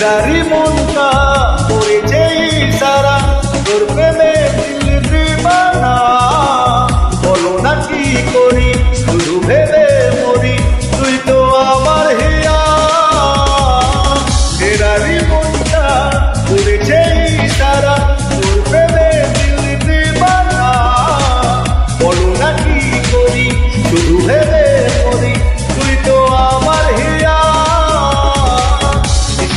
ফেরারি মনটা করেছে ইশারা, তোর প্রেমে দিল দিবানা। বলো না কি করি, শুধু ভেবে মরি, তুই তো আমার হিয়া। ফেরারি মনটা করেছে ইশারা, তোর প্রেমে দিল দিবানা। বলো না কি করি, শুধু ভেবে মরি, তুই তো আমার হিয়া।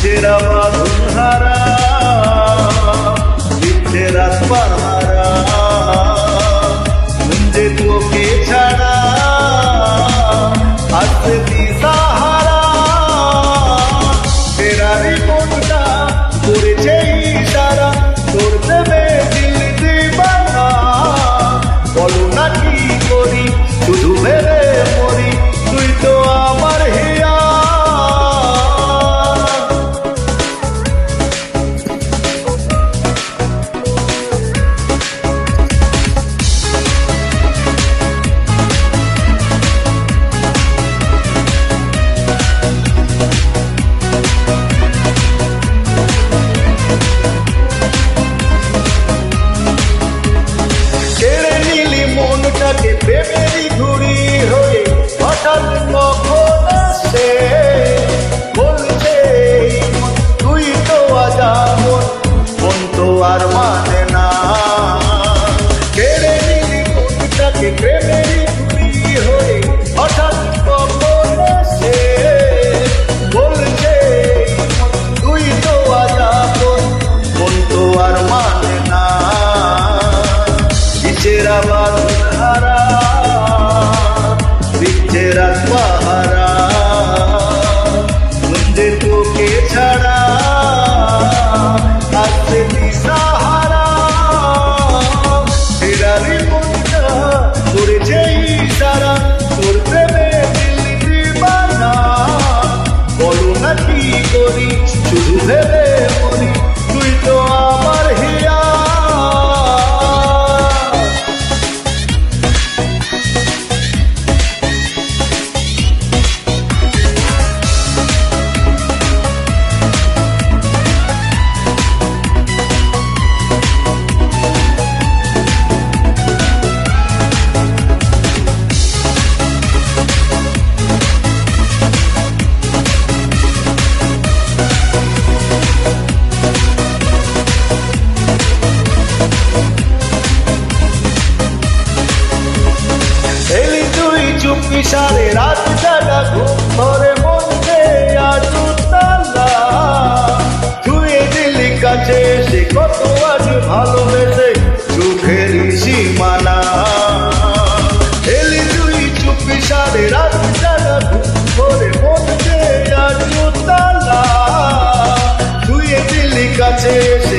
तेरा बाधुन हारा, तेरा पहारा, मुझे तो के छाड़ा असली सहारा। तेरा रिपोर्टा করেছে ইশারা, তোর প্রেমে দিল দিবানা। বলো না কি করি, শুধু ভেবে মরি, তুই তো আমার হিয়া। মনটাকে প্রেমেরই ঘুরি হয়ে হঠাৎ কখন আসে, বলছে তুই তো আজামন, মন তো আর মানে না। কেড়ে নিলি মনটাকে প্রেমেরই ঘুরি হয়ে হঠাৎ কখন আসে, বলছে তুই তো আজামন, মন তো আর মানে না। तेरा बाधुन हारा, तेरा पहारा, मुझे तो के छाड़ा असली सहारा। तेरा रिपोर्टा করেছে ইশারা, তোর প্রেমে দিল দিবানা। বলো না কি করি, শুধু ভেবে মরি, তুই তো আমার হিয়া। চুপি সারে রাত জাগা, ঘুম ধরে মনকে আজ তালা। ছুঁয়ে দিলি কাছে সে কত আজ ভালোবেসে, চোখেরই সীমানা। এলি তুই চুপি সারে রাত জাগা, ঘুম ধরে মনকে আজ তালা। ছুঁয়ে দিলি কাছে সে